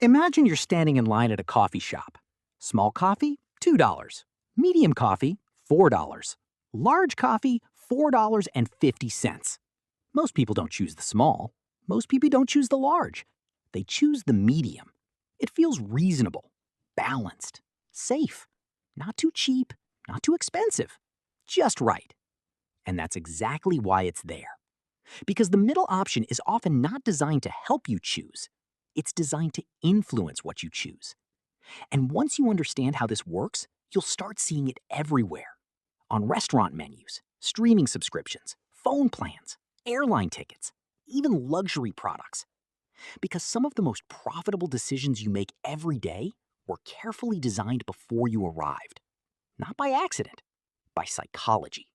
Imagine you're standing in line at a coffee shop. Small coffee, $2. Medium coffee, $4. Large coffee, $4.50. Most people don't choose the small. Most people don't choose the large. They choose the medium. It feels reasonable, balanced, safe, not too cheap, not too expensive, just right. And that's exactly why it's there. Because the middle option is often not designed to help you choose. It's designed to influence what you choose. And once you understand how this works, you'll start seeing it everywhere. On restaurant menus, streaming subscriptions, phone plans, airline tickets, even luxury products. Because some of the most profitable decisions you make every day were carefully designed before you arrived. Not by accident, by psychology.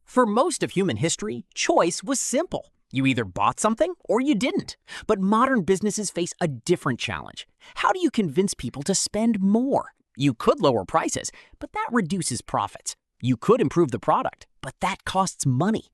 For most of human history, choice was simple. You either bought something or you didn't. But modern businesses face a different challenge. How do you convince people to spend more? You could lower prices, but that reduces profits. You could improve the product, but that costs money.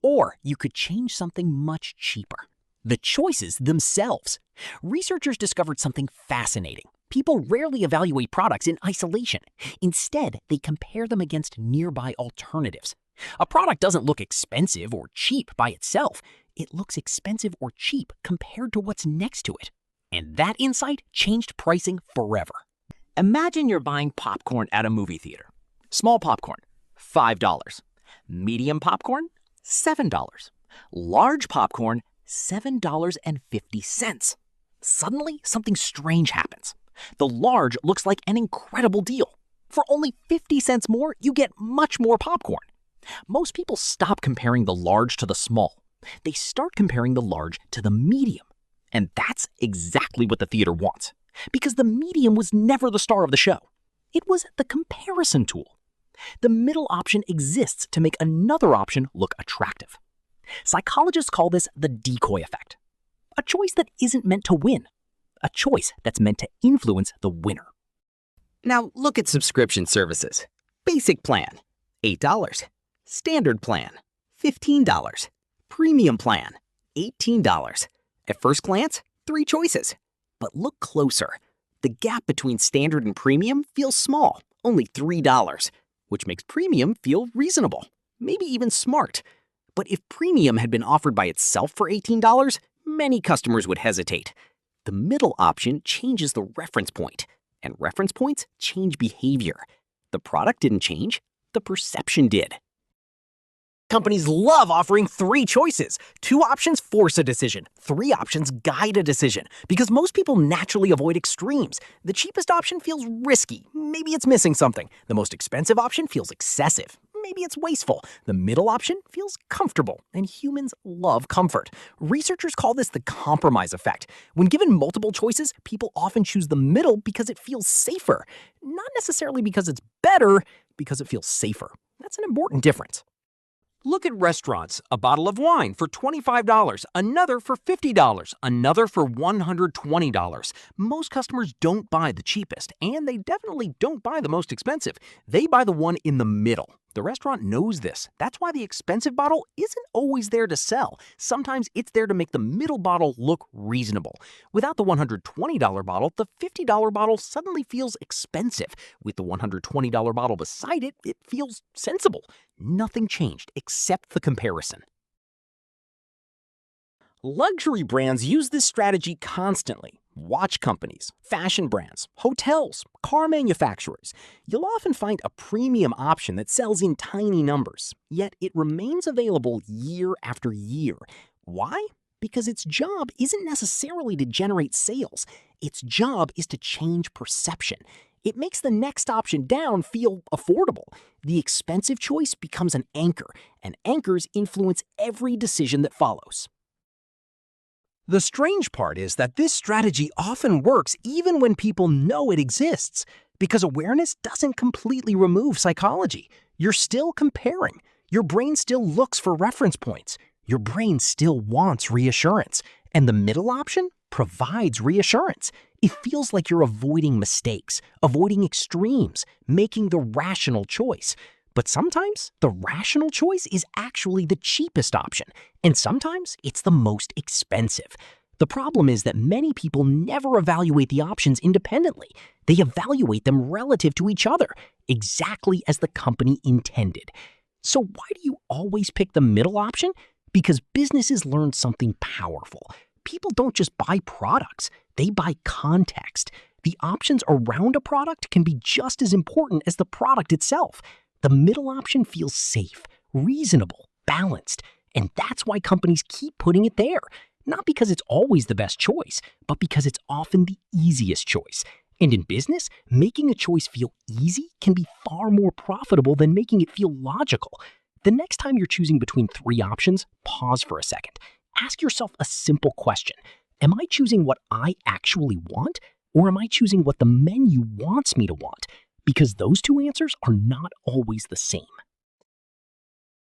Or you could change something much cheaper. The choices themselves. Researchers discovered something fascinating. People rarely evaluate products in isolation. Instead, they compare them against nearby alternatives. A product doesn't look expensive or cheap by itself. It looks expensive or cheap compared to what's next to it. And that insight changed pricing forever. Imagine you're buying popcorn at a movie theater. Small popcorn, $5. Medium popcorn, $7. Large popcorn, $7.50. Suddenly, something strange happens. The large looks like an incredible deal. For only 50 cents more, you get much more popcorn. Most people stop comparing the large to the small. They start comparing the large to the medium. And that's exactly what the theater wants. Because the medium was never the star of the show. It was the comparison tool. The middle option exists to make another option look attractive. Psychologists call this the decoy effect. A choice that isn't meant to win. A choice that's meant to influence the winner. Now look at subscription services. Basic plan, $8. Standard plan, $15. Premium plan, $18. At first glance, 3 choices. But look closer. The gap between standard and premium feels small, only $3, which makes premium feel reasonable, maybe even smart. But if premium had been offered by itself for $18, many customers would hesitate. The middle option changes the reference point, and reference points change behavior. The product didn't change, the perception did. Companies love offering 3 choices. 2 options force a decision. 3 options guide a decision. Because most people naturally avoid extremes. The cheapest option feels risky. Maybe it's missing something. The most expensive option feels excessive. Maybe it's wasteful. The middle option feels comfortable, and humans love comfort. Researchers call this the compromise effect. When given multiple choices, people often choose the middle because it feels safer. Not necessarily because it's better, because it feels safer. That's an important difference. Look at restaurants. A bottle of wine for $25, another for $50, another for $120. Most customers don't buy the cheapest, and they definitely don't buy the most expensive. They buy the one in the middle. The restaurant knows this. That's why the expensive bottle isn't always there to sell. Sometimes it's there to make the middle bottle look reasonable. Without the $120 bottle, the $50 bottle suddenly feels expensive. With the $120 bottle beside it, it feels sensible. Nothing changed except the comparison. Luxury brands use this strategy constantly. Watch companies, fashion brands, hotels, car manufacturers. You'll often find a premium option that sells in tiny numbers, yet it remains available year after year. Why? Because its job isn't necessarily to generate sales. Its job is to change perception. It makes the next option down feel affordable. The expensive choice becomes an anchor, and anchors influence every decision that follows. The strange part is that this strategy often works even when people know it exists, because awareness doesn't completely remove psychology. You're still comparing. Your brain still looks for reference points. Your brain still wants reassurance. And the middle option provides reassurance. It feels like you're avoiding mistakes, avoiding extremes, making the rational choice. But sometimes the rational choice is actually the cheapest option, and sometimes it's the most expensive. The problem is that many people never evaluate the options independently. They evaluate them relative to each other, exactly as the company intended. So why do you always pick the middle option? Because businesses learn something powerful. People don't just buy products, they buy context. The options around a product can be just as important as the product itself. The middle option feels safe, reasonable, balanced, and that's why companies keep putting it there. Not because it's always the best choice, but because it's often the easiest choice. And in business, making a choice feel easy can be far more profitable than making it feel logical. The next time you're choosing between 3 options, pause for a second. Ask yourself a simple question. Am I choosing what I actually want, or am I choosing what the menu wants me to want? Because those 2 answers are not always the same.